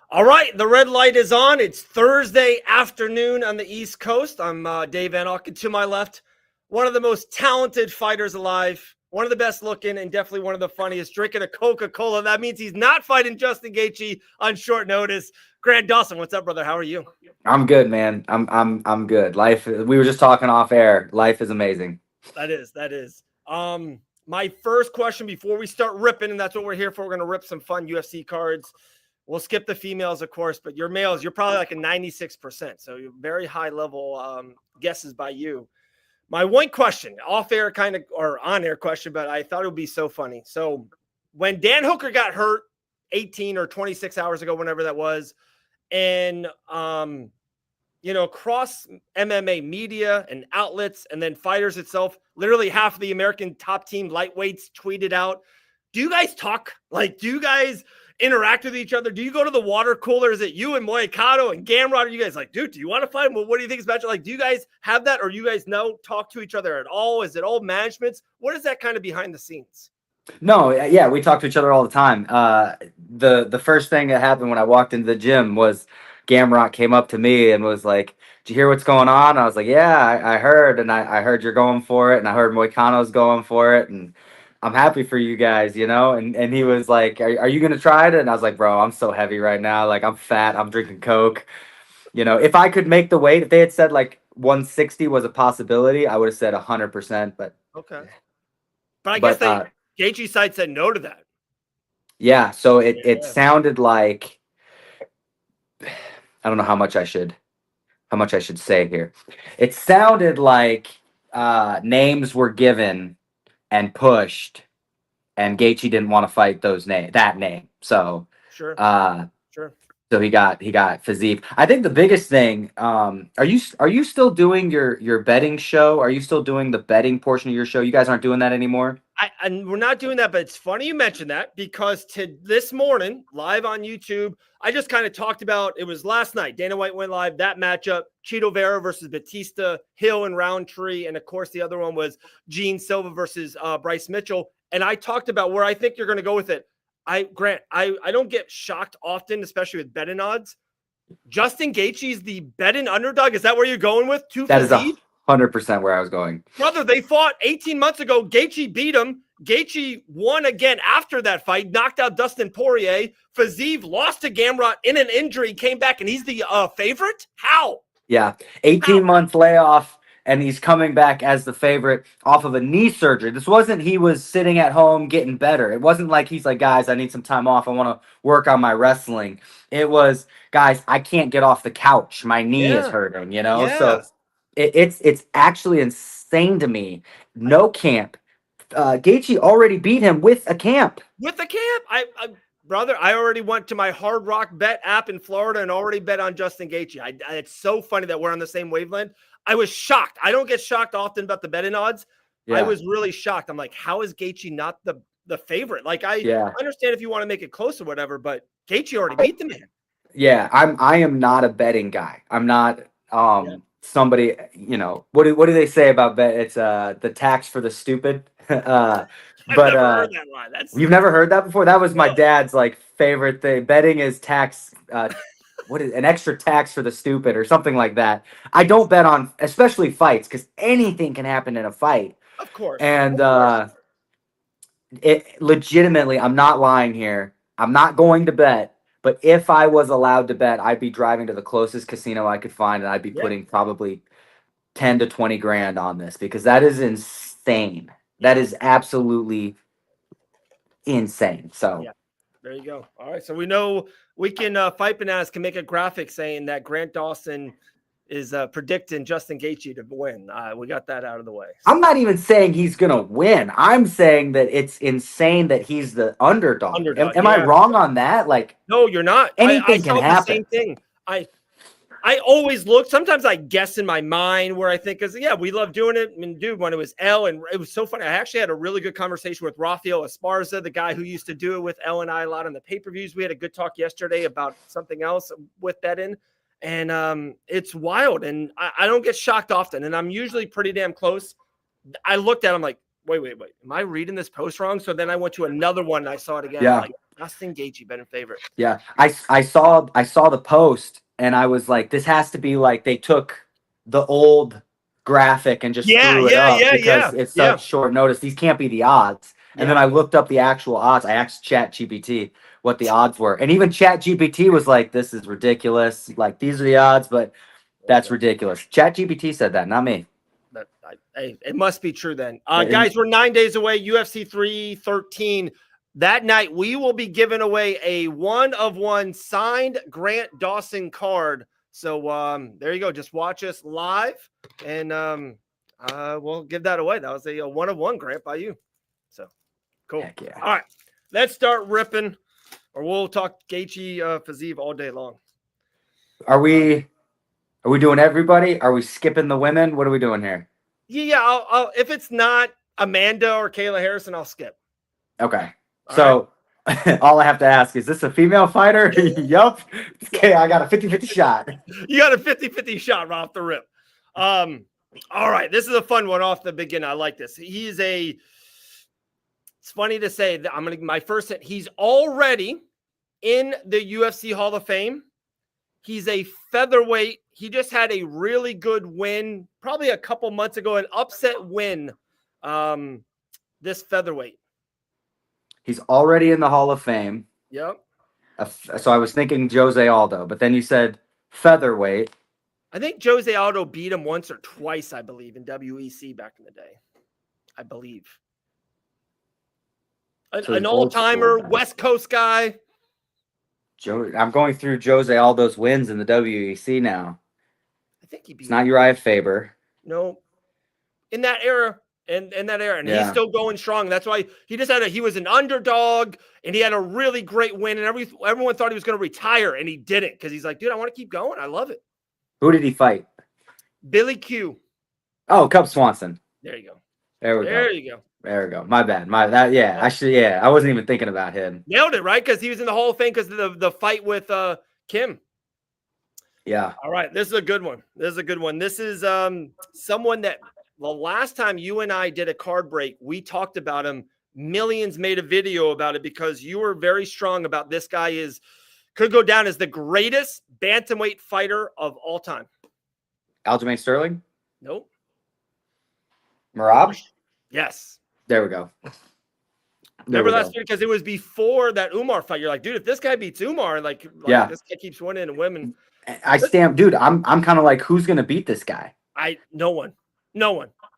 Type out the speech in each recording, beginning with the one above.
All right, the red light is on. It's Thursday afternoon on the East Coast. I'm Dave Van Auken. To my left, one of the most talented fighters alive, one of the best looking, and definitely one of the funniest. Drinking a Coca-Cola. That means he's not fighting Justin Gaethje on short notice. Grant Dawson, what's up, brother? How are you? I'm good, man. I'm good. Life. We were just talking off air. Life is amazing. That is. My first question before we start ripping, and that's what we're here for. We're gonna rip some fun UFC cards. We'll skip the females, of course, but your males, you're probably like a 96%. So you're very high level guesses by you. My one question, off air kind of, or on air question, but I thought it would be so funny. So when Dan Hooker got hurt 18 or 26 hours ago, whenever that was, and, across MMA media and outlets and then fighters itself, literally half of the American top team lightweights tweeted out, do you guys talk? Like, do you guys interact with each other? Do you go to the water cooler? Is it you and Moicano and Gamrot? Are you guys like, dude, do you want to fight? Well, what do you think is about? Like, do you guys have that, or you guys talk to each other at all? Is it all managements? What is that kind of behind the scenes? No, yeah, we talk to each other all the time. The first thing that happened when I walked into the gym was Gamrot came up to me and was like, "Did you hear what's going on?" I was like, "Yeah, I heard, and I heard you're going for it, and I heard Moicano's going for it, and I'm happy for you guys, you know." And he was like, "Are you gonna try it?" And I was like, "Bro, I'm so heavy right now. Like, I'm fat. I'm drinking Coke. You know, if I could make the weight, if they had said like 160 was a possibility, I would have said 100%. But Okay, but I guess but they Gaethje side said no to that. yeah, so it sounded like I don't know how much I should say here. It sounded like names were given and pushed, and Gaethje didn't want to fight that name. So Sure. uh, Sure. so he got Fiziev. I think the biggest thing. Are you still doing your betting show? Are you still doing the betting portion of your show? You guys aren't doing that anymore. And we're not doing that, but it's funny you mentioned that because this morning, live on YouTube, I just kind of talked about, it was last night, Dana White went live, that matchup, Chito Vera versus Batista, Hill and Roundtree, and of course the other one was Gene Silva versus Bryce Mitchell. And I talked about where I think you're going to go with it. Grant, I don't get shocked often, especially with betting odds. Justin Gaethje's the betting underdog. Is that where you're going with? That is 100% where I was going. Brother, they fought 18 months ago. Gaethje beat him. Gaethje won again after that fight, knocked out Dustin Poirier. Fiziev lost to Gamrot in an injury, came back, and he's the favorite? How? Yeah, 18-month layoff, and he's coming back as the favorite off of a knee surgery. This wasn't he was sitting at home getting better. It wasn't like he's like, guys, I need some time off. I want to work on my wrestling. It was, guys, I can't get off the couch. My knee is hurting, you know? Yeah. So it's actually insane to me. No camp. Gaethje already beat him with a camp. With a camp? Brother, I already went to my Hard Rock Bet app in Florida and already bet on Justin Gaethje. It's so funny that we're on the same wavelength. I was shocked. I don't get shocked often about the betting odds. Yeah. I was really shocked. I'm like, how is Gaethje not the favorite? Like, I understand if you want to make it close or whatever, but Gaethje already beat the man. Yeah, I am not a betting guy. I'm not somebody, you know, what do they say about bet? It's the tax for the stupid. I've never heard that line. You've never heard that before? That was my dad's like favorite thing. Betting is tax. What is an extra tax for the stupid or something like that? I don't bet on, especially fights, because anything can happen in a fight. Of course. And it legitimately, I'm not lying here. I'm not going to bet. But if I was allowed to bet, I'd be driving to the closest casino I could find, and I'd be putting probably 10 to 20 grand on this, because that is insane. That is absolutely insane. So there you go. All right. So we know we can Fight Bananas can make a graphic saying that Grant Dawson is predicting Justin Gaethje to win. We got that out of the way. So. I'm not even saying he's going to win. I'm saying that it's insane that he's the underdog. Am I wrong on that? Like, no, you're not. Anything can happen. The same thing. I always look. Sometimes I guess in my mind where I think, because we love doing it. I mean, dude, when it was L, and it was so funny. I actually had a really good conversation with Rafael Esparza, the guy who used to do it with L and I a lot on the pay-per-views. We had a good talk yesterday about something else with betting. And it's wild. And I don't get shocked often. And I'm usually pretty damn close. I looked at him like, wait. Am I reading this post wrong? So then I went to another one and I saw it again. Yeah. Like, Dustin Gaethje, betting favorite. Yeah, I saw the post and I was like, this has to be like they took the old graphic and just Yeah, threw it yeah, up yeah, because yeah, it's yeah, such short notice. These can't be the odds. And then yeah. I looked up the actual odds. I asked ChatGPT what the odds were, and even ChatGPT was like, "This is ridiculous. Like these are the odds, but that's ridiculous." ChatGPT said that, not me. Hey, it must be true then. And Guys, we're 9 days away. UFC 313. That night, we will be giving away a 1-of-1 signed Grant Dawson card. So there you go. Just watch us live, and we'll give that away. That was a 1-of-1 Grant by you. So cool. heck yeah. All right, let's start ripping, or we'll talk Gaethje Fiziev all day long. Are we doing everybody? Are we skipping the women? What are we doing here? Yeah. I'll if it's not Amanda or Kayla Harrison, I'll skip. Okay. So all I have to ask is this a female fighter? Yup. Okay, I got a 50-50 shot. You got a 50-50 shot right off the rip. All right. This is a fun one off the beginning. I like this. It's funny to say that my first hit. He's already in the UFC Hall of Fame. He's a featherweight. He just had a really good win, probably a couple months ago, an upset win. This featherweight. He's already in the Hall of Fame. Yep. So I was thinking Jose Aldo, but then you said featherweight. I think Jose Aldo beat him once or twice, I believe, in WEC back in the day. I believe. An all-timer, West Coast guy. I'm going through Jose Aldo's wins in the WEC now. I think he beat. It's not Uriah Faber. No. In that era. And Yeah. he's still going strong. That's why he was an underdog, and he had a really great win, and everyone thought he was going to retire, and he didn't, because he's like, dude, I want to keep going. I love it. Who did he fight? Billy Q. Oh, Cub Swanson. There you go. There we go. There you go. My bad. I wasn't even thinking about him. Nailed it, right? Because he was in the Hall of Fame because of the fight with Kim. Yeah. All right. This is a good one. This is someone that the last time you and I did a card break, we talked about him. Millions made a video about it because you were very strong about this guy could go down as the greatest bantamweight fighter of all time. Aljamain Sterling? Nope. Merab? Yes. There we go. Remember last year, because it was before that Umar fight. You're like, dude, if this guy beats Umar, like this guy keeps winning and women. Dude, I'm kind of like, who's gonna beat this guy? No one.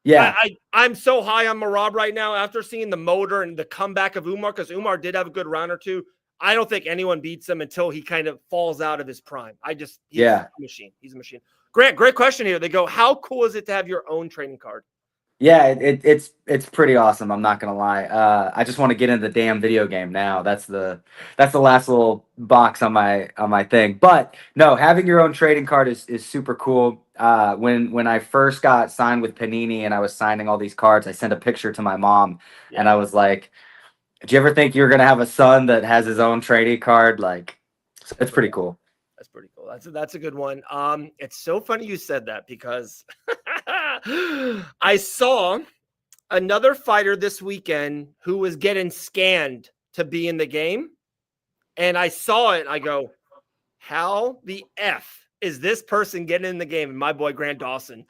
Yeah. I'm so high on Merab right now after seeing the motor and the comeback of Umar, because Umar did have a good round or two. I don't think anyone beats him until he kind of falls out of his prime. He's a machine. He's a machine. Grant, great question here. They go, how cool is it to have your own trading card? Yeah, it's pretty awesome. I'm not gonna lie. I just want to get into the damn video game now. That's the last little box on my thing. But no, having your own trading card is super cool. When I first got signed with Panini and I was signing all these cards, I sent a picture to my mom and I was like, "Do you ever think you're gonna have a son that has his own trading card?" Like, it's pretty cool. That's pretty cool. That's a good one. It's so funny you said that because I saw another fighter this weekend who was getting scanned to be in the game. And I saw it. And I go, how the F is this person getting in the game? And my boy, Grant Dawson,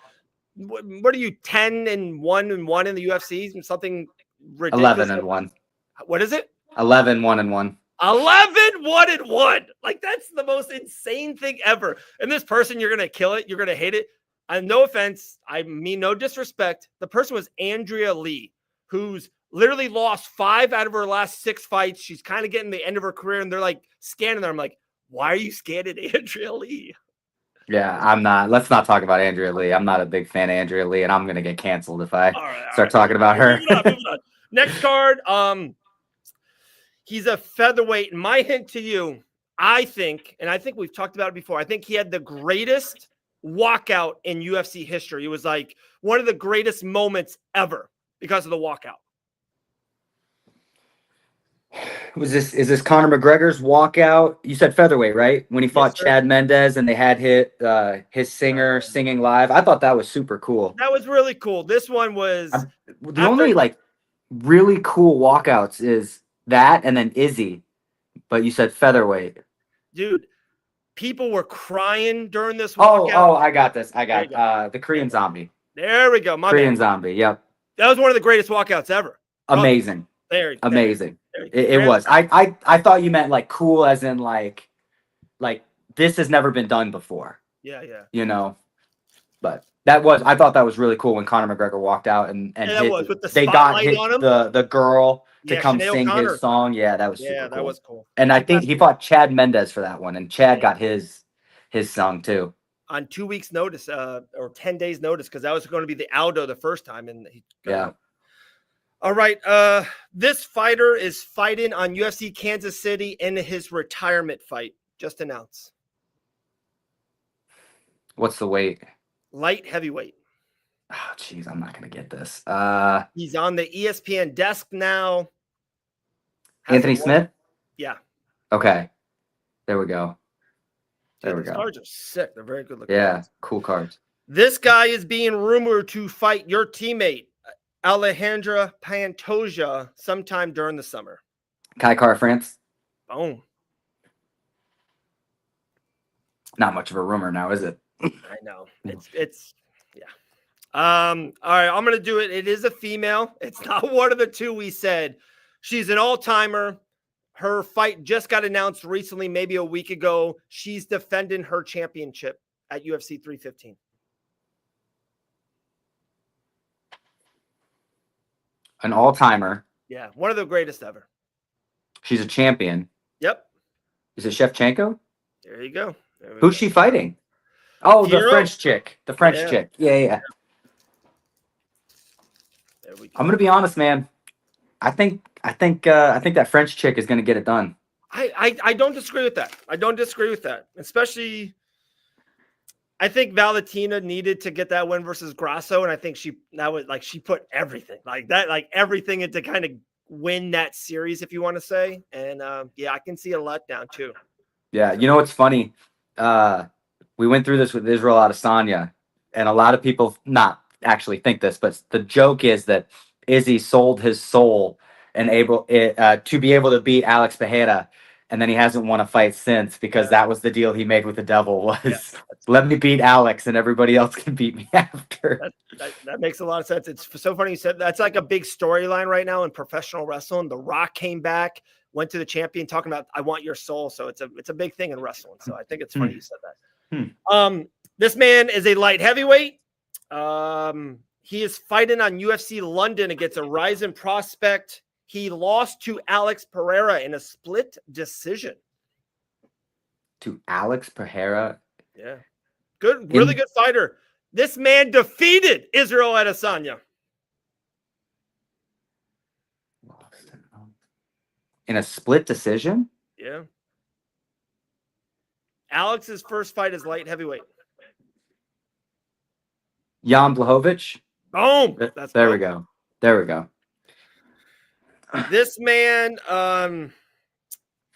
what are you, 10-1 in the UFC? Something ridiculous. 11-1. What is it? 11-1-1. 11-1-1. Like, that's the most insane thing ever. And this person, you're gonna kill it. You're gonna hate it. No offense. I mean no disrespect. The person was Andrea Lee, who's literally lost 5 out of her last 6 fights. She's kind of getting the end of her career, and they're like scanning her. I'm like, why are you scanning Andrea Lee? Yeah, I'm not. Let's not talk about Andrea Lee. I'm not a big fan of Andrea Lee, and I'm gonna get canceled if I start talking about her. Moving on. Next card. He's a featherweight. And my hint to you, I think we've talked about it before, I think he had the greatest walkout in UFC history. It was like one of the greatest moments ever because of the walkout. Is this Conor McGregor's walkout? You said featherweight, right? When he fought Chad Mendez and they had his singer singing live. I thought that was super cool. That was really cool. This one was the only like really cool walkouts is that, and then Izzy. But you said featherweight. Dude, people were crying during this Oh, walkout. I got this. I There you got the Korean Zombie. There we go. My Korean bad. Zombie. Yep. That was one of the greatest walkouts ever. Amazing. Amazing. It was. I thought you meant like cool as in like this has never been done before. Yeah. You know. But I thought that was really cool when Conor McGregor walked out and hit, was with the they got spotlight on him. the girl to Yeah, come Sinead sing O'Connor. his song. Yeah, that was super cool. that was cool. And I think he fought Chad Mendez for that one, and Chad got his song too. On 2 weeks' notice, or 10 days' notice, because that was going to be the Aldo the first time, and he got out. All right. This fighter is fighting on UFC Kansas City in his retirement fight. Just announced. What's the weight? Light heavyweight. Oh, jeez, I'm not gonna get this. He's on the ESPN desk now. Anthony Smith? Yeah. Okay. There we go. Dude, the cards are sick. They're very good looking. Yeah, cards. cool cards. This guy is being rumored to fight your teammate, Alejandra Pantoja, sometime during the summer. Kai Car France? Boom. Not much of a rumor now, is it? I know. It's yeah. All right, I'm gonna do it. It is a female. It's not one of the two we said. She's an all-timer. Her fight just got announced recently, maybe a week ago. She's defending her championship at UFC 315. An all-timer. Yeah, one of the greatest ever. She's a champion. Yep. Is it Shevchenko? There you go. Who's she fighting? Oh, Hero? the French chick. The French chick. Yeah. There we go. I'm gonna be honest, man. I think that French chick is gonna get it done. I don't disagree with that. I don't disagree with that. Especially, I think Valentina needed to get that win versus Grasso, and I think she put everything everything into kind of win that series, if you want to say. And yeah, I can see a letdown too. Yeah, you know what's funny? We went through this with Israel Adesanya, and a lot of people not actually think this, but the joke is that Izzy sold his soul and to be able to beat Alex Pereira, and then he hasn't won a fight since because that was the deal he made with the devil was let me beat Alex and everybody else can beat me after. That makes a lot of sense. It's so funny you said that's like a big storyline right now in professional wrestling. The Rock came back, went to the champion talking about I want your soul. So it's a big thing in wrestling. So I think it's funny you said that. This man is a light heavyweight. He is fighting on UFC London against a rising prospect. He lost to Alex Pereira in a split decision. To Alex Pereira? Yeah. Good, really good fighter. This man defeated Israel Adesanya. In a split decision? Yeah. Alex's first fight is light heavyweight. Jan Blachowicz? Boom. There we go. There we go. This man,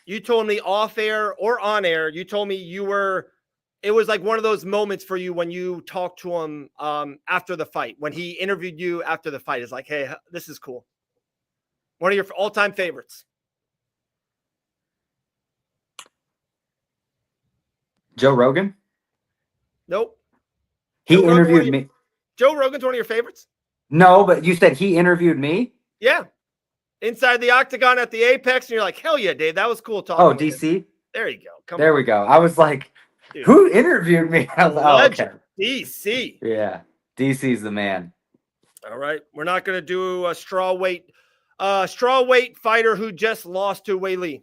you told me off air or on air, you told me it was like one of those moments for you when you talked to him after the fight, when he interviewed you after the fight. It's like, hey, this is cool. One of your all-time favorites. Joe Rogan? Nope. He interviewed me. Joe Rogan's one of your favorites? No, but you said he interviewed me? Yeah. Inside the octagon at the Apex, and you're like, hell yeah, Dave, that was cool talking. Oh, DC? Him. There you go. There we go. I was like, dude, who interviewed me? Okay. DC. Yeah. DC's the man. All right. We're not going to do a straw weight fighter who just lost to Weili.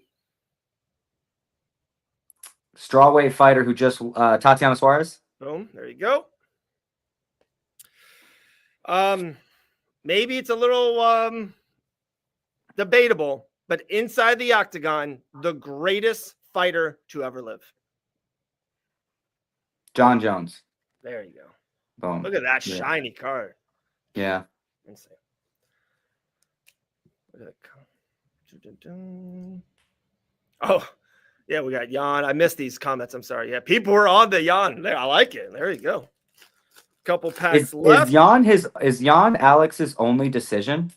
Strawweight fighter who just Tatiana Suarez. Boom. There you go. Maybe it's a little debatable, but inside the octagon, the greatest fighter to ever live. John Jones. There you go. Boom. Look at that shiny card. Yeah. Insane. Look at that. Oh. Yeah, we got Jan. I missed these comments. I'm sorry. Yeah, people were on the Jan. I like it. There you go. Couple packs left. Is Jan Alex's only decision?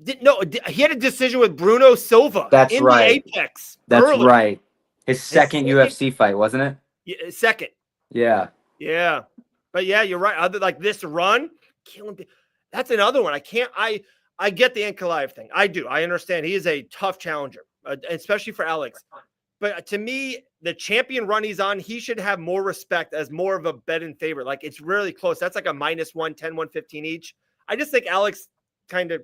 He had a decision with Bruno Silva That's in right. the Apex. That's early. right. His second UFC fight, wasn't it? Yeah, second. Yeah. Yeah. But yeah, you're right. Other like this run, killing. That's another one. I get the Ankalaev thing. I do. I understand. He is a tough challenger, especially for Alex. But to me, the champion run he's on, he should have more respect as more of a bet in favor. Like it's really close. That's like a -110, 115 each. I just think Alex kind of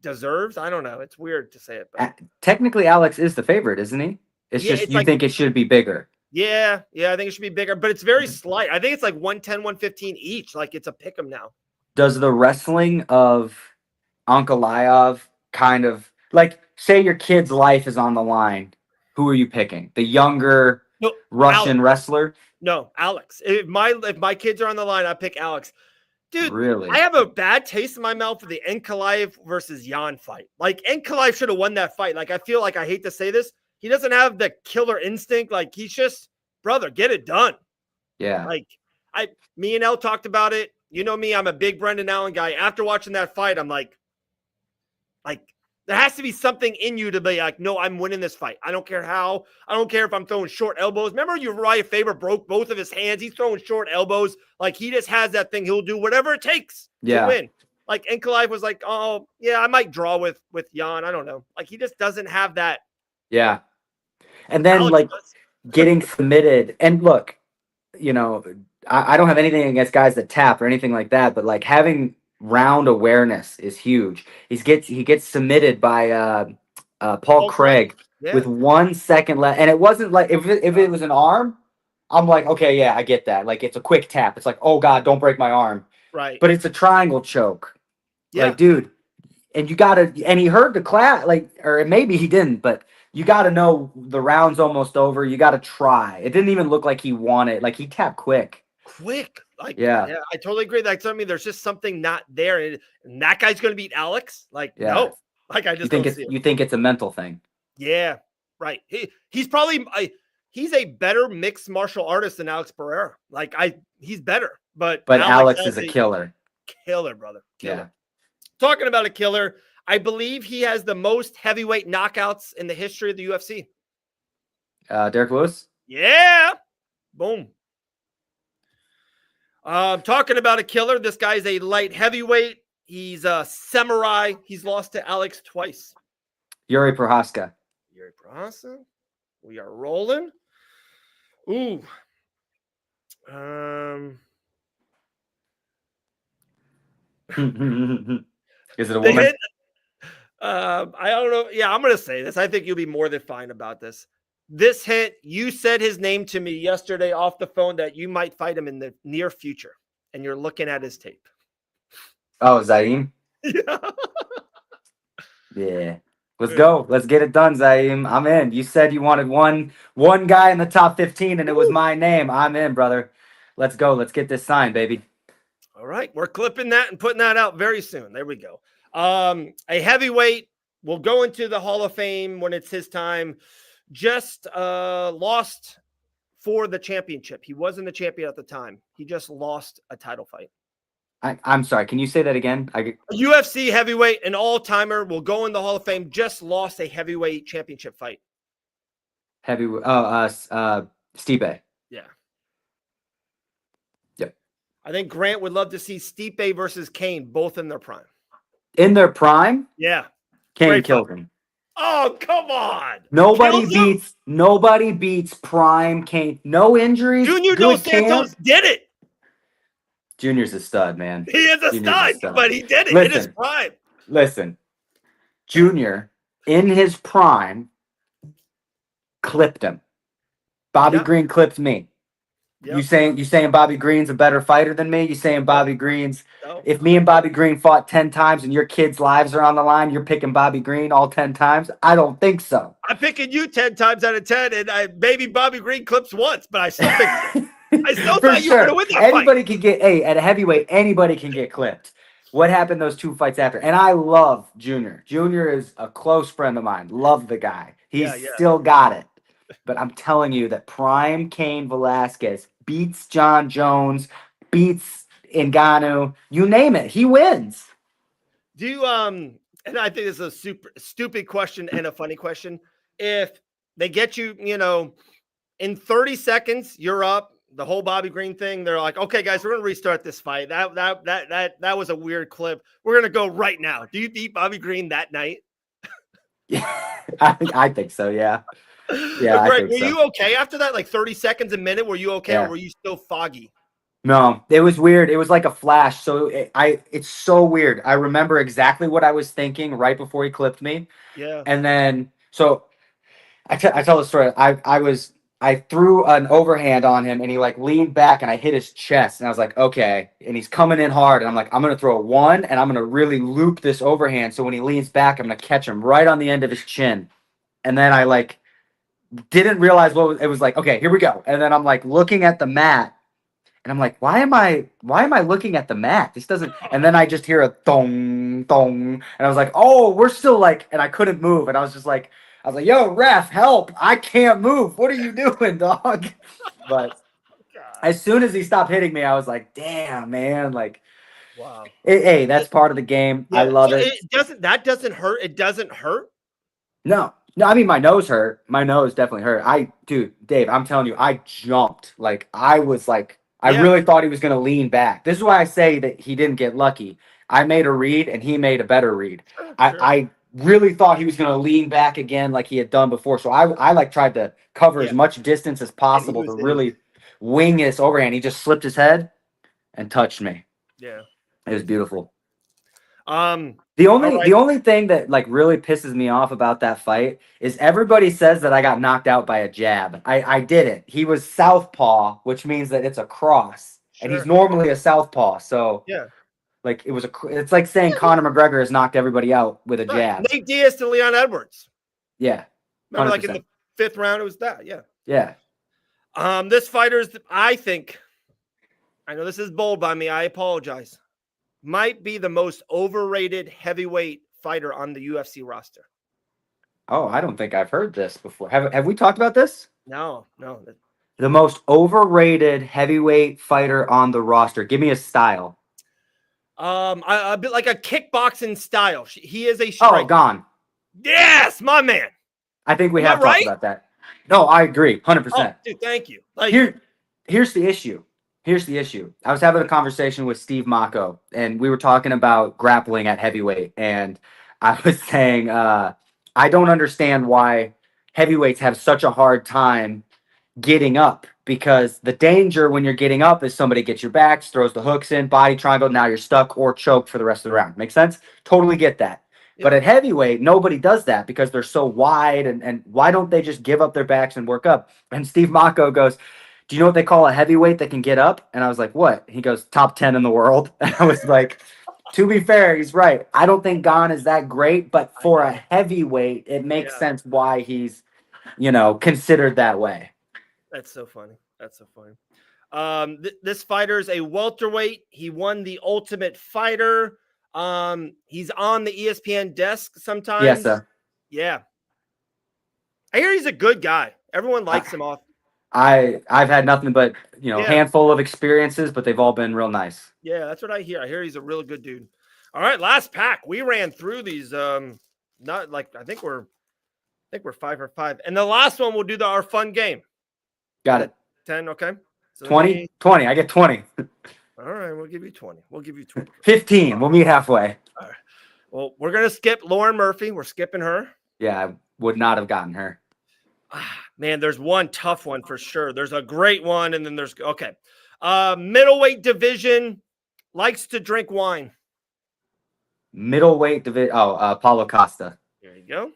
deserves. I don't know. It's weird to say it, but technically Alex is the favorite, isn't he? It's just you think it should be bigger. Yeah, I think it should be bigger, but it's very slight. I think it's like 110, 115 each. Like it's a pick 'em now. Does the wrestling of Ankalaev kind of like say your kid's life is on the line? Who are you picking? The younger Russian wrestler? No, Alex. If my kids are on the line, I pick Alex. Dude, really? I have a bad taste in my mouth for the Ankalaev versus Jan fight. Like Ankalaev should have won that fight. Like I feel like I hate to say this. He doesn't have the killer instinct. Like he's just, brother, get it done. Yeah. Like me and Elle talked about it. You know me, I'm a big Brendan Allen guy. After watching that fight, I'm like there has to be something in you to be like, no, I'm winning this fight. I don't care how. I don't care if I'm throwing short elbows. Remember Uriah Faber broke both of his hands. He's throwing short elbows. Like he just has that thing. He'll do whatever it takes to win. Like Ankalaev was like, oh yeah, I might draw with Jan. I don't know. Like he just doesn't have that. Yeah. And then like getting submitted. And look, you know, I don't have anything against guys that tap or anything like that, but like having round awareness is huge. He gets submitted by Paul Craig with 1 second left, and it wasn't like if it was an arm, I'm like, okay, yeah, I get that. Like it's a quick tap. It's like, oh God, don't break my arm. Right. But it's a triangle choke. Yeah. Like, dude, and you gotta, and he heard the clap, like, or maybe he didn't, but you gotta know the round's almost over. You gotta try. It didn't even look like he won it. Like he tapped quick. Like yeah, I totally agree. Like, I mean, there's just something not there, and that guy's going to beat Alex. Like, no, like I just you think it's a mental thing. Yeah, right. He's probably he's a better mixed martial artist than Alex Pereira. Like he's better, but Alex is a killer, brother. Killer. Yeah. Talking about a killer, I believe he has the most heavyweight knockouts in the history of the UFC. Derek Lewis. Yeah, boom. Talking about a killer, this guy's a light heavyweight. He's a samurai. He's lost to Alex twice. Yuri Prohaska. We are rolling. Ooh. Is it a woman? I don't know. Yeah, I'm going to say this. I think you'll be more than fine about this. This hit, you said his name to me yesterday off the phone that you might fight him in the near future, and you're looking at his tape. Oh, Zaim? Yeah. Yeah. Let's go. Let's get it done, Zaim. I'm in. You said you wanted one guy in the top 15, and it was my name. I'm in, brother. Let's go. Let's get this signed, baby. All right. We're clipping that and putting that out very soon. There we go. A heavyweight will go into the Hall of Fame when it's his time. Just lost for the championship. He wasn't the champion at the time. He just lost a title fight. I'm sorry. Can you say that again? A UFC heavyweight, an all-timer, will go in the Hall of Fame. Just lost a heavyweight championship fight. Heavyweight. Stipe. Yeah. Yep. I think Grant would love to see Stipe versus Kane, both in their prime. In their prime? Yeah. Kane killed him. Oh, come on. Nobody beats prime Kane. No injuries. Junior Dos Santos did it. Junior's a stud, man. He is a stud, but he did it in his prime. Listen, Junior, in his prime, clipped him. Bobby Green clipped me. Yep. You saying Bobby Green's a better fighter than me? You saying Bobby Green's if me and Bobby Green fought 10 times and your kids' lives are on the line, you're picking Bobby Green all 10 times? I don't think so. I'm picking you 10 times out of 10, and maybe Bobby Green clips once, but I still think I still thought you were going to win that fight. Can get at a heavyweight, anybody can get clipped. What happened those two fights after? And I love Junior. Junior is a close friend of mine. Love the guy. He's still got it. But I'm telling you that prime Cain Velasquez beats John Jones, beats Ngannou, you name it, he wins. Do you and I think this is a super stupid question and a funny question. If they get you, in 30 seconds, you're up. The whole Bobby Green thing. They're like, okay, guys, we're gonna restart this fight. That was a weird clip. We're gonna go right now. Do you beat Bobby Green that night? Yeah, I think so. Yeah. Yeah, I Greg, think were so. you okay after that? Like 30 seconds a minute? Were you okay, or Yeah. were you still foggy? No, it was weird. It was like a flash. So it's so weird. I remember exactly what I was thinking right before he clipped me. Yeah. And then, so I tell the story. I threw an overhand on him and he like leaned back and I hit his chest and I was like, okay. And he's coming in hard and I'm like, I'm gonna throw a one and I'm gonna really loop this overhand. So when he leans back, I'm gonna catch him right on the end of his chin. And then I like didn't realize it was like, okay, here we go. And then I'm like looking at the mat and I'm like, why am I looking at the mat? This doesn't. And then I just hear a thong thong, and I was like, oh, we're still like, and I couldn't move, and I was like, yo, ref, help! I can't move. What are you doing, dog? But as soon as he stopped hitting me, I was like, damn, man, like, Wow. hey, that's part of the game. I Yeah. love So it. that doesn't hurt. It doesn't hurt. No, I mean, my nose hurt. My nose definitely hurt. Dude, Dave, I'm telling you, I jumped. Like, I was like, I Yeah. really thought he was going to lean back. This is why I say that he didn't get lucky. I made a read and he made a better read. Sure. I really thought he was going to lean back again like he had done before. So I like tried to cover as much distance as possible to really wing this overhand. He just slipped his head and touched me. Yeah. It was beautiful. The only thing that like really pisses me off about that fight is everybody says that I got knocked out by a jab. I didn't. He was southpaw, which means that it's a cross, and he's normally a southpaw. So yeah, like it's like saying Conor McGregor has knocked everybody out with a jab. Nate Diaz to Leon Edwards. Yeah, remember, like in the 5th round, it was that. Yeah, yeah. This fighter's, I think, I know this is bold by me. I apologize. Might be the most overrated heavyweight fighter on the UFC roster. Oh, I don't think I've heard this before. Have we talked about this? No. The most overrated heavyweight fighter on the roster. Give me a style. A bit like a kickboxing style. He is a striker. Oh, gone. Yes, my man. I think we have talked about that. No, I agree, 100%. Oh, dude, thank you. Like, here's the issue. I was having a conversation with Steve Mako, and we were talking about grappling at heavyweight, and I was saying I don't understand why heavyweights have such a hard time getting up, because the danger when you're getting up is somebody gets your backs, throws the hooks in, body triangle, now you're stuck or choked for the rest of the round. Make sense? Totally get that. Yeah. But at heavyweight, nobody does that because they're so wide, and why don't they just give up their backs and work up? And Steve Mako goes, do you know what they call a heavyweight that can get up? And I was like, what? He goes, top 10 in the world. And I was like, to be fair, he's right. I don't think Gon is that great, but for a heavyweight, it makes sense why he's, considered that way. That's so funny. This fighter is a welterweight. He won the Ultimate Fighter. He's on the ESPN desk sometimes. Yes, sir. Yeah. I hear he's a good guy. Everyone likes him off. I've had nothing but, handful of experiences, but they've all been real nice. Yeah, that's what I hear. I hear he's a really good dude. All right, last pack. We ran through these. Not like I think we're 5 for 5. And the last one we'll do our fun game. Got it. 10, okay. So 20? 20. I get 20. All right, we'll give you 20. 15. We'll meet halfway. All right. Well, we're gonna skip Lauren Murphy. We're skipping her. Yeah, I would not have gotten her. Man, there's one tough one for sure. There's a great one, and then there's middleweight division, likes to drink wine. Middleweight division. Paulo Costa. There you go.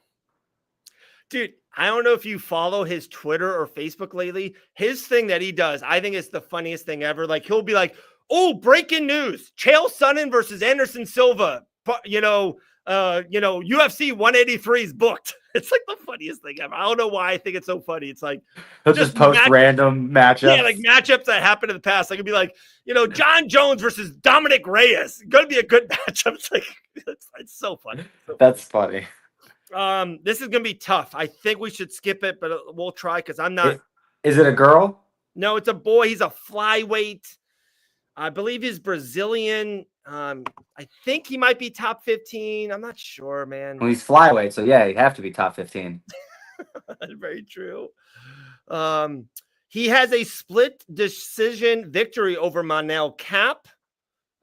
Dude, I don't know if you follow his Twitter or Facebook lately. His thing that he does, I think it's the funniest thing ever. Like, he'll be like, oh, breaking news. Chael Sonnen versus Anderson Silva. UFC 183 is booked. It's like the funniest thing ever. I don't know why I think it's so funny. It's like he'll just post random matchups. Yeah, like matchups that happened in the past. Like it'd be like, John Jones versus Dominic Reyes. Gonna be a good matchup. It's like it's so funny. That's funny. This is gonna be tough. I think we should skip it, but we'll try because I'm not. Is it a girl? No, it's a boy. He's a flyweight. I believe he's Brazilian. I think he might be top 15. I'm not sure, man. Well, he's flyweight, so yeah, he'd have to be top 15. Very true. He has a split decision victory over Manel Cap.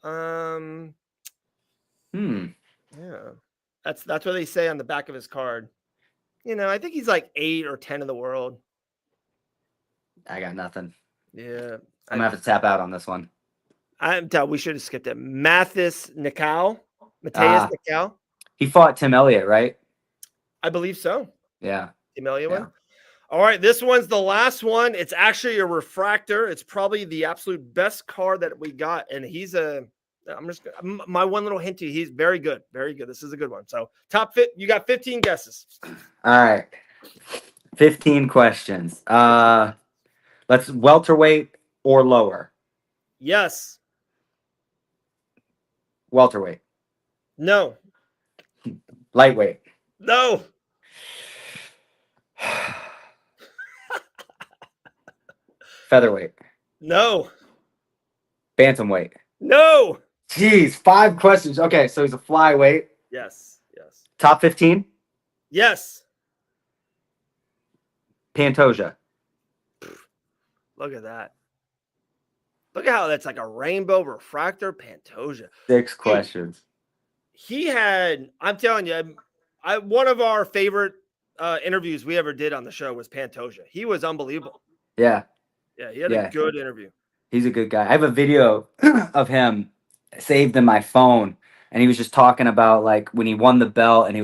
Yeah, that's what they say on the back of his card. I think he's like 8 or 10 in the world. I got nothing. Yeah, I'm gonna have to tap out on this one. We should have skipped it. Mateus Nicolau. He fought Tim Elliott, right? I believe so. Yeah. Tim Elliott one. All right, this one's the last one. It's actually a refractor. It's probably the absolute best card that we got, and my one little hint to you, he's very good. Very good. This is a good one. So you got 15 guesses. All right. 15 questions. Let's welterweight or lower. Yes. Welterweight. No. Lightweight. No. Featherweight. No. Bantamweight. No. Jeez, 5 questions. Okay, so he's a flyweight. Yes. Top 15? Yes. Pantoja. Look at that. Look at how that's like a rainbow refractor. Pantoja. 6 questions. I'm telling you, one of our favorite interviews we ever did on the show was Pantoja. He was unbelievable. Yeah. Yeah, he had a good interview. He's a good guy. I have a video of him saved in my phone, and he was just talking about like when he won the belt, and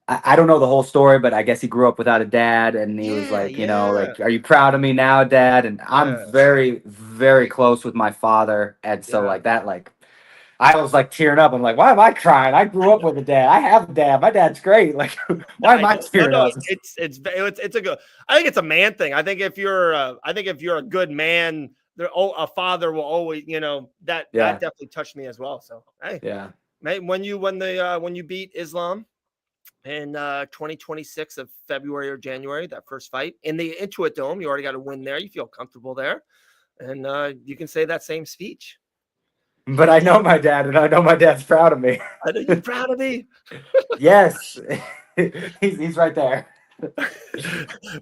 I don't know the whole story, but I guess he grew up without a dad, and he was like, like, are you proud of me now, Dad? And I'm very, very close with my father, and so like that, like I was like tearing up. I'm like, why am I crying? I grew up with a dad. I have a dad. My dad's great. Like, why am I tearing up? It's a good. I think it's a man thing. I think if you're a good man, a father will always, that definitely touched me as well. So hey, when you beat Islam in 2026 of February or January, that first fight in the Intuit Dome, you already got a win there. You feel comfortable there, and you can say that same speech. But I know my dad, and I know my dad's proud of me. I know you're proud of me. Yes, he's right there.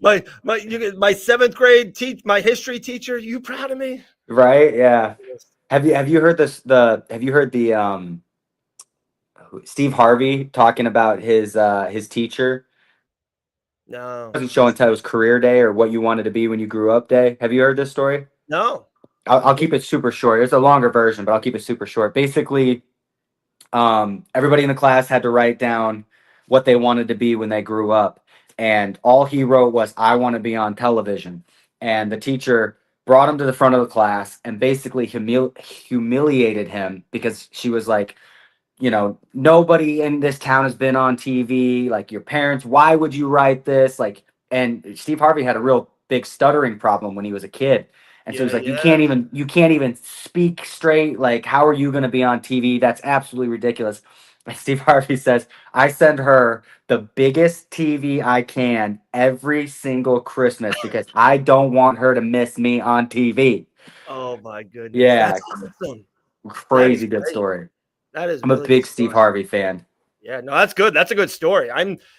my 7th grade my history teacher. You proud of me? Right? Yeah. Have you heard this? Have you heard the Steve Harvey talking about his teacher? No. It wasn't show and tell. It was career day or what you wanted to be when you grew up day. Have you heard this story? No. I'll keep it super short. There's a longer version, but I'll keep it super short. Basically, everybody in the class had to write down what they wanted to be when they grew up. And all he wrote was, I want to be on television. And the teacher brought him to the front of the class and basically humiliated him because she was like, nobody in this town has been on TV. Like, your parents, why would you write this? Like, and Steve Harvey had a real big stuttering problem when he was a kid. And so he's like, you can't even speak straight. Like, how are you going to be on TV? That's absolutely ridiculous. And Steve Harvey says, I send her the biggest TV I can every single Christmas because I don't want her to miss me on TV. Oh my goodness. Yeah. That's awesome. Crazy good story. I'm a big Steve Harvey fan. Yeah, no, that's good. That's a good story.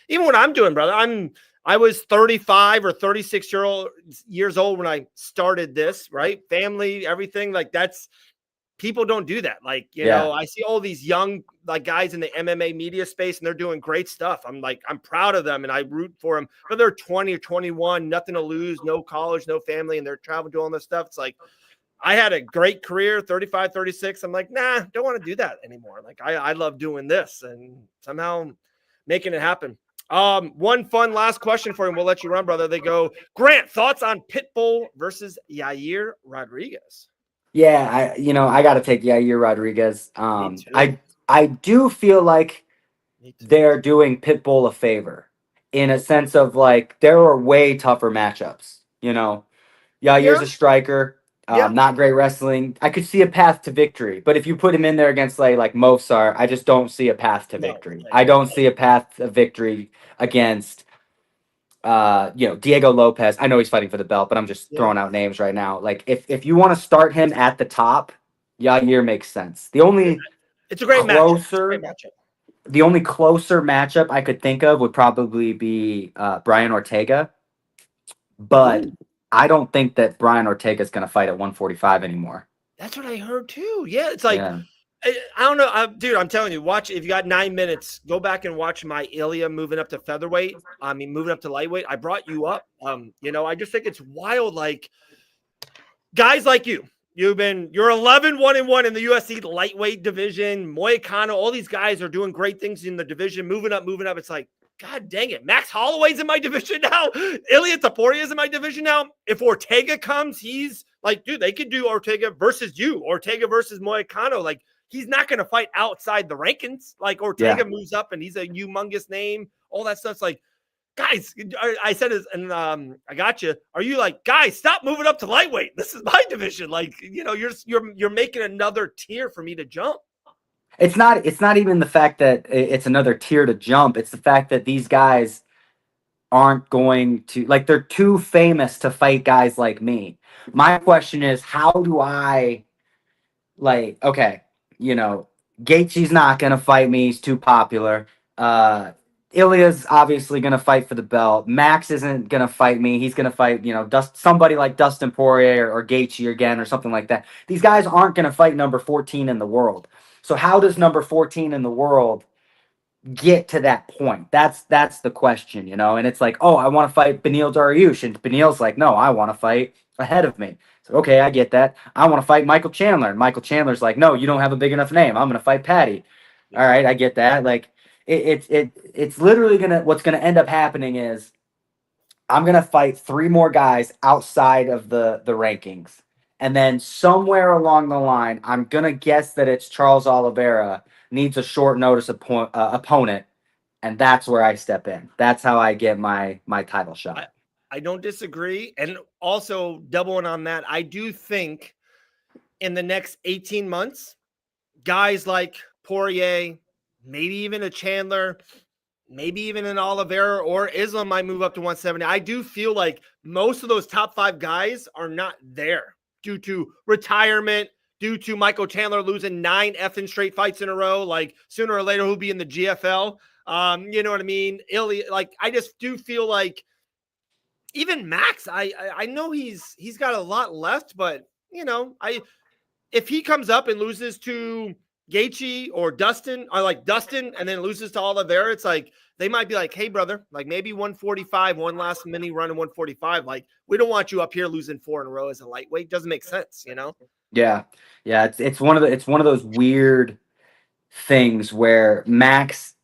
Even what I'm doing, brother. I was 35 or 36 years old when I started this, right? Family, everything like people don't do that. Like, I see all these young like guys in the MMA media space and they're doing great stuff. I'm proud of them and I root for them, but they're 20 or 21, nothing to lose, no college, no family. And they're traveling, doing all this stuff. It's like, I had a great career, 35, 36. I'm like, nah, don't want to do that anymore. Like I love doing this and somehow making it happen. One fun last question for you. We'll let you run, brother. They go, Grant, thoughts on Pitbull versus Yair Rodriguez? Yeah, I got to take Yair Rodriguez. I do feel like they're doing Pitbull a favor in a sense of like there are way tougher matchups. Yair's a striker, not great wrestling. I could see a path to victory, but if you put him in there against like Mofsar, I just don't see a path to victory. I don't see a path to victory against Diego Lopez. I know he's fighting for the belt, but I'm just Yeah. throwing out names right now. Like if you want to start him at the top, Yair makes sense. The only It's a great matchup. It's a great closer matchup. the only closer matchup I could think of would probably be Brian Ortega, but Ooh, I don't think that Brian Ortega is going to fight at 145 anymore. that's what I heard too. Yeah, it's like Yeah. I don't know, dude. I'm telling you, watch if you got 9 minutes, go back and watch my Ilya moving up to featherweight. I mean, moving up to lightweight. I brought you up. I just think it's wild. Like guys like you're 11-1-1 in the UFC lightweight division. Moicano, all these guys are doing great things in the division, moving up. It's like, God dang it. Max Holloway's in my division now. Ilya Taporia is in my division now. If Ortega comes, he's like, dude, they could do Ortega versus Moicano. Like, he's not going to fight outside the rankings. Like, Ortega moves up and he's a humongous name. All that stuff's like, guys, I said this, and I got you. Are you like, guys, stop moving up to lightweight? This is my division. Like, you're making another tier for me to jump. It's not even the fact that it's another tier to jump. It's the fact that these guys aren't going to, like, they're too famous to fight guys like me. My question is, how do I, like, okay, Gaethje's not going to fight me. He's too popular. Ilya's obviously going to fight for the belt. Max isn't going to fight me. He's going to fight, somebody like Dustin Poirier or Gaethje again or something like that. These guys aren't going to fight number 14 in the world. So how does number 14 in the world get to that point? That's the question, And it's like, oh, I want to fight Beneil Dariush, and Beneil's like, no, I want to fight ahead of me. So okay, I get that. I want to fight Michael Chandler, and Michael Chandler's like, no, you don't have a big enough name. I'm gonna fight Patty. All right, I get that. Like, it's literally what's gonna end up happening is I'm gonna fight 3 more guys outside of the rankings, and then somewhere along the line, I'm gonna guess that it's Charles Oliveira needs a short notice opponent, and that's where I step in. That's how I get my title shot. I don't disagree, and also doubling on that, I do think in the next 18 months, guys like Poirier, maybe even a Chandler, maybe even an Oliveira or Islam might move up to 170. I do feel like most of those top 5 guys are not there due to retirement, due to Michael Chandler losing 9 effing straight fights in a row. Like, sooner or later, he'll be in the GFL. You know what I mean? Like, I just do feel like even Max, I know he's got a lot left, but if he comes up and loses to Gaethje or Dustin, and then loses to Oliveira, it's like they might be like, hey, brother, like maybe 145, one last mini run in 145. Like, we don't want you up here losing 4 in a row as a lightweight. Doesn't make sense, Yeah. It's one of those weird things where Max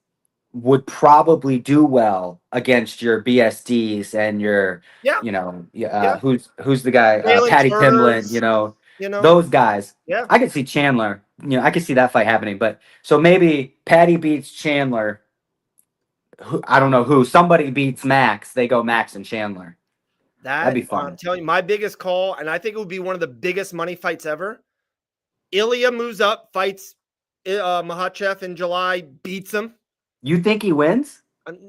would probably do well against your BSDs and your, who's the guy, Patty Pimblett, those guys. Yeah. I could see Chandler, I could see that fight happening. But so maybe Patty beats Chandler. I don't know who. Somebody beats Max. They go Max and Chandler. That'd be fun. I'm telling you, my biggest call, and I think it would be one of the biggest money fights ever. Ilya moves up, fights Makhachev in July, beats him. You think he wins?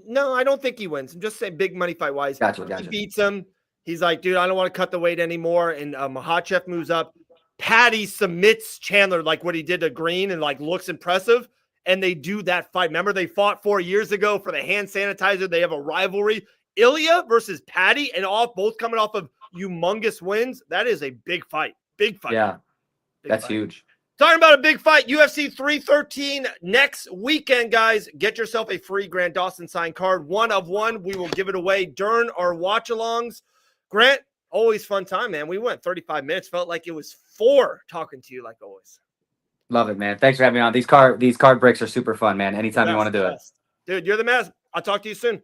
No, I don't think he wins. I'm just saying big money fight wise. Gotcha. He beats him. He's like, dude, I don't want to cut the weight anymore. And Makhachev moves up. Patty submits Chandler like what he did to Green and like looks impressive. And they do that fight. Remember, they fought 4 years ago for the hand sanitizer. They have a rivalry. Ilya versus Patty, and both coming off of humongous wins. That is a big fight. Big fight. Yeah, that's huge. Talking about a big fight, UFC 313 next weekend, guys. Get yourself a free Grant Dawson signed card, 1 of 1. We will give it away during our watch-alongs. Grant, always fun time, man. We went 35 minutes. Felt like it was 4 talking to you, like always. Love it, man. Thanks for having me on. These card breaks are super fun, man. Anytime you want to do it. Dude, you're the best. I'll talk to you soon.